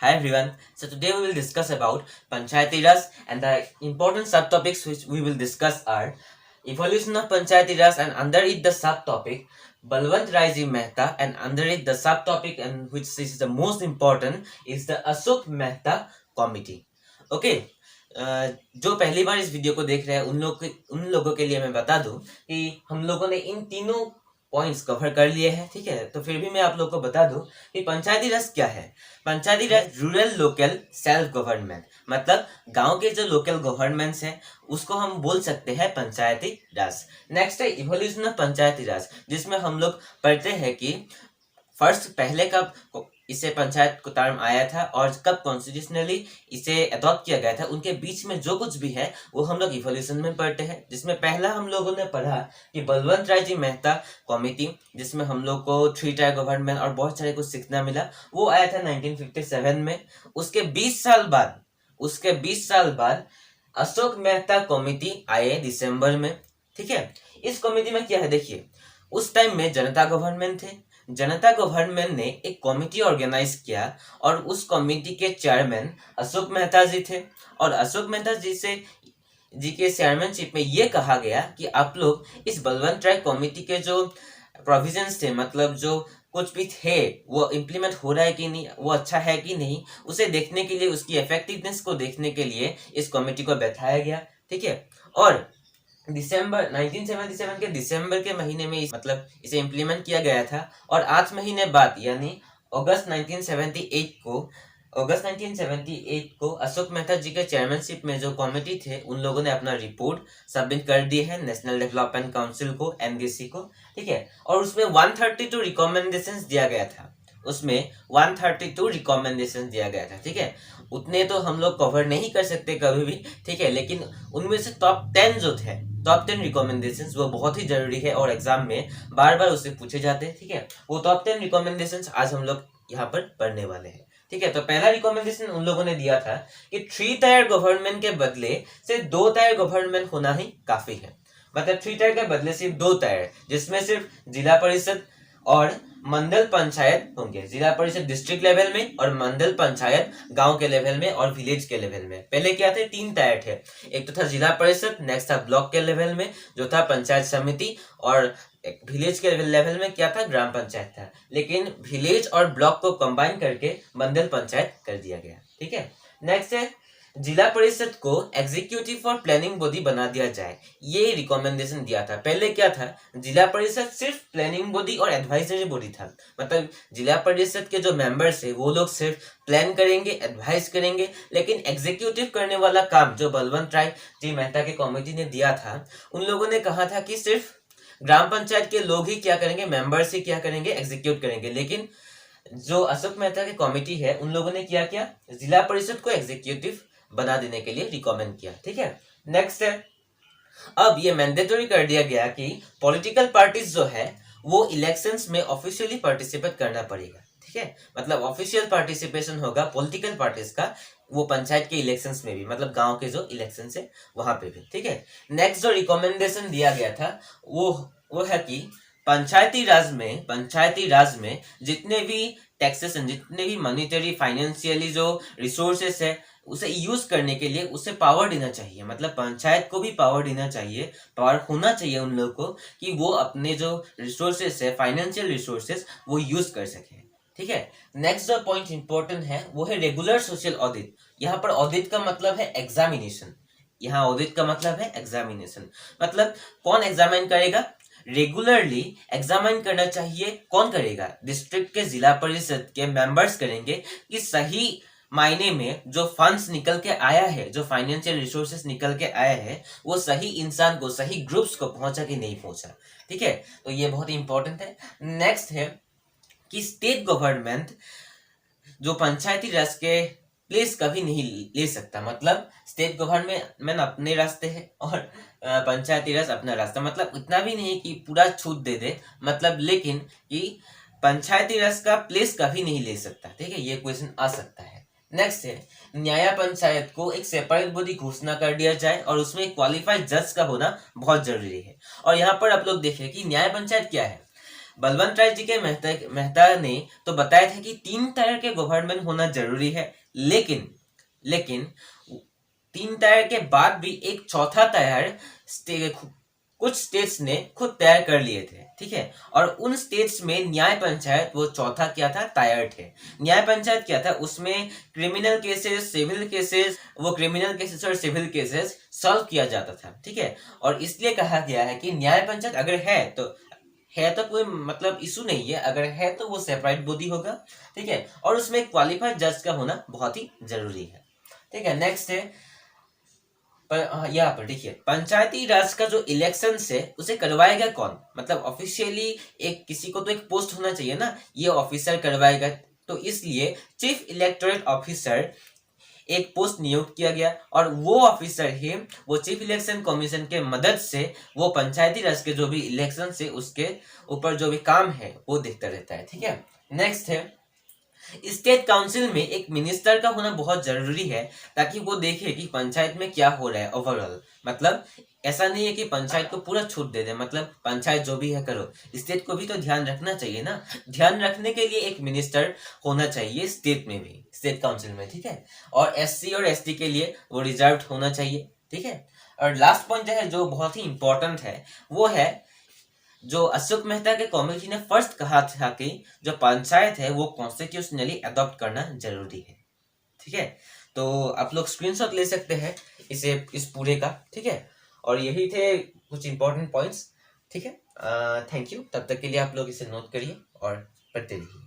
Hi everyone. So today we will discuss about Panchayati Raj and the important subtopics which we will discuss are evolution of Panchayati Raj and under it the subtopic Balwant Rai Ji Mehta and under it the subtopic and which is the most important is the Ashok Mehta Committee. Okay. जो पहली बार इस video को देख रहे हैं उन लोगों के लिए मैं बता दूं कि हम लोगों ने इन तीनों पॉइंट्स कवर कर लिए हैं, ठीक है। तो फिर भी मैं आप लोग को बता दूं कि पंचायती राज क्या है। पंचायती राज रूरल लोकल सेल्फ गवर्नमेंट, मतलब गांव के जो लोकल गवर्नमेंट्स हैं उसको हम बोल सकते हैं पंचायती राज। नेक्स्ट है इवोल्यूशन ऑफ पंचायती राज, जिसमें हम लोग पढ़ते हैं कि फर्स्ट पहले कब इसे पंचायत को टर्म आया था और कब कॉन्स्टिट्यूशनली इसे अडॉप्ट किया गया था, उनके बीच में जो कुछ भी है वो हम लोग इवोल्यूशन में पढ़ते हैं। जिसमें पहला हम लोगों ने पढ़ा कि बलवंत राय जी मेहता कमेटी, जिसमें हम लोग को 3 टायर गवर्नमेंट और बहुत सारे कुछ सीखना मिला, वो आया था 1957 में। उसके 20 साल बाद अशोक मेहता कमेटी आए दिसंबर में, ठीक है। इस कमेटी में क्या है देखिए, उस टाइम में जनता गवर्नमेंट थे। जनता गवर्नमेंट ने एक कमेटी ऑर्गेनाइज किया और उस कमेटी के चेयरमैन अशोक मेहता जी थे। और अशोक मेहता जी के चेयरमैनशिप में ये कहा गया कि आप लोग इस बलवंत राय कमेटी के जो प्रोविजंस थे, मतलब जो कुछ भी थे, वो इम्प्लीमेंट हो रहा है कि नहीं, वो अच्छा है कि नहीं, उसे देखने के लिए, उसकी इफेक्टिवनेस को देखने के लिए इस कमेटी को बैठाया गया, ठीक है। और दिसंबर 1977 के दिसंबर के महीने में इसे इम्प्लीमेंट किया गया था। और 8 महीने बाद यानी अगस्त 1978 को अशोक मेहता जी के चेयरमैनशिप में जो कमेटी थे उन लोगों ने अपना रिपोर्ट सबमिट कर दी है नेशनल डेवलपमेंट काउंसिल को, एनडीसी को, ठीक है। और उसमें 132 रिकमेंडेशंस दिया गया था, ठीक है। उतने तो हम लोग कवर नहीं कर सकते कभी भी, ठीक है, लेकिन उनमें से टॉप 10 रिकमेंडेशंस वो बहुत ही जरूरी है और एग्जाम में बार बार उससे पूछे जाते हैं, ठीक है। वो टॉप 10 रिकमेंडेशंस आज हम लोग यहाँ पर पढ़ने वाले हैं, ठीक है। तो पहला रिकमेंडेशन उन लोगों ने दिया था कि 3 टायर गवर्नमेंट के बदले सिर्फ 2 टायर गवर्नमेंट होना ही काफी है। मतलब 3 टायर के बदले सिर्फ 2 टायर, जिसमें सिर्फ जिला परिषद और मंडल पंचायत होंगे। जिला परिषद डिस्ट्रिक्ट लेवल में और मंडल पंचायत गांव के लेवल में और विलेज के लेवल में। पहले क्या थे, 3 टायर थे, एक तो था जिला परिषद, नेक्स्ट था ब्लॉक के लेवल में जो था पंचायत समिति, और विलेज के लेवल में क्या था, ग्राम पंचायत था। लेकिन विलेज और ब्लॉक को कंबाइन करके मंडल पंचायत कर दिया गया, ठीक है। नेक्स्ट है जिला परिषद को एग्जीक्यूटिव और प्लानिंग बॉडी बना दिया जाए, ये रिकमेंडेशन दिया था। पहले क्या था, जिला परिषद सिर्फ प्लानिंग बॉडी और एडवाइजरी बॉडी था, मतलब जिला परिषद के जो मेंबर्स है वो लोग सिर्फ प्लान करेंगे, एडवाइस करेंगे, लेकिन एग्जीक्यूटिव करने वाला काम जो बलवंत राय जी मेहता के कमेटी ने दिया था, उन लोगों ने कहा था कि सिर्फ ग्राम पंचायत के लोग ही क्या करेंगे, मेंबर्स ही क्या करेंगे, एग्जीक्यूट करेंगे। लेकिन जो अशोक मेहता की कमेटी है उन लोगों ने क्या किया, जिला परिषद को एग्जीक्यूटिव बना देने के लिए रिकमेंड किया, ठीक है। नेक्स्ट है, अब ये मैंडेटरी कर दिया गया कि पॉलिटिकल पार्टीज जो है वो इलेक्शंस में ऑफिशियली पार्टिसिपेट करना पड़ेगा, ठीक है। मतलब ऑफिशियल पार्टिसिपेशन होगा पॉलिटिकल पार्टीज का, वो पंचायत के इलेक्शंस में भी, मतलब गांव के जो इलेक्शन है वहां पे भी, ठीक है। नेक्स्ट जो रिकमेंडेशन दिया गया था वो है कि पंचायती राज में जितने भी टैक्सेशन, जितने भी मॉनिटरी फाइनेंशियली जो रिसोर्सेस है उसे यूज करने के लिए उसे पावर देना चाहिए। मतलब पंचायत को भी पावर देना चाहिए, पावर होना चाहिए उन लोगों को कि वो अपने जो रिसोर्सेस है, फाइनेंशियल रिसोर्सेस, वो यूज कर सके, ठीक है। नेक्स्ट जो पॉइंट इंपॉर्टेंट है वो है रेगुलर सोशल ऑडिट। यहाँ पर ऑडिट का मतलब है एग्जामिनेशन, मतलब कौन एग्जामिन करेगा, रेगुलरली एग्जामिन करना चाहिए। कौन करेगा, डिस्ट्रिक्ट के जिला परिषद के मेंबर्स करेंगे कि सही मायने में जो फंड्स निकल के आया है, जो फाइनेंशियल रिसोर्सेस निकल के आया है, वो सही इंसान को, सही ग्रुप्स को पहुंचा कि नहीं पहुंचा, ठीक है। तो ये बहुत इंपॉर्टेंट है। नेक्स्ट है कि स्टेट गवर्नमेंट जो पंचायती राज के प्लेस कभी नहीं ले सकता। मतलब स्टेट गवर्नमेंट अपने रास्ते है और पंचायती राज अपना रास्ता, मतलब इतना भी नहीं कि पूरा छूट दे दे, मतलब लेकिन कि पंचायती राज का प्लेस कभी नहीं ले सकता, ठीक है। ये क्वेश्चन आ सकता है। नेक्स्ट है न्याय पंचायत को एक सेपरेट बॉडी घोषणा कर दिया जाए और उसमें क्वालिफाइड जज का होना बहुत जरूरी है। और यहाँ पर आप लोग देखें कि न्याय पंचायत क्या है, बलवंत राय जी के मेहता ने तो बताया था कि 3 टायर के गवर्नमेंट होना जरूरी है, लेकिन लेकिन 3 टायर के बाद भी एक चौथा टायर कुछ स्टेट्स ने खुद तैयार कर लिए थे, ठीक है। और उन स्टेट्स में न्याय पंचायत वो चौथा क्या था, टायर थे। न्याय पंचायत क्या था, उसमें क्रिमिनल केसेस, सिविल केसेस, वो क्रिमिनल केसेस और सिविल केसेस सॉल्व किया जाता था, ठीक है। और इसलिए कहा गया है कि न्याय पंचायत अगर है तो कोई मतलब इशू नहीं है, अगर है तो वो सेपरेट बॉडी होगा, ठीक है। और उसमें क्वालिफाइड जज का होना बहुत ही जरूरी है, ठीक है। नेक्स्ट है यहाँ पर देखिए, पंचायती राज का जो इलेक्शन है उसे करवाएगा कौन, मतलब ऑफिशियली एक किसी को तो एक पोस्ट होना चाहिए ना, ये ऑफिसर करवाएगा। तो इसलिए चीफ इलेक्टोरेट ऑफिसर एक पोस्ट नियुक्त किया गया, और वो ऑफिसर ही वो चीफ इलेक्शन कमीशन के मदद से वो पंचायती राज के जो भी इलेक्शन से उसके ऊपर जो भी काम है वो देखता रहता है, ठीक है। नेक्स्ट है, स्टेट काउंसिल में एक मिनिस्टर का होना बहुत जरूरी है, ताकि वो देखे कि पंचायत में क्या हो रहा है ओवरऑल। मतलब ऐसा नहीं है कि पंचायत को पूरा छूट दे दे, मतलब पंचायत जो भी है करो, स्टेट को भी तो ध्यान रखना चाहिए ना। ध्यान रखने के लिए एक मिनिस्टर होना चाहिए स्टेट में भी, स्टेट काउंसिल में, ठीक है। और एससी और एसटी के लिए वो रिजर्व होना चाहिए, ठीक है। और लास्ट पॉइंट है जो बहुत ही इंपॉर्टेंट है, वो है जो अशोक मेहता के कमेटी ने फर्स्ट कहा था कि जो पंचायत है वो कॉन्स्टिट्यूशनली अडॉप्ट करना जरूरी है, ठीक है। तो आप लोग स्क्रीनशॉट ले सकते हैं इस पूरे का, ठीक है। और यही थे कुछ इंपॉर्टेंट पॉइंट्स, ठीक है। थैंक यू, तब तक के लिए आप लोग इसे नोट करिए और पढ़ते रहिए।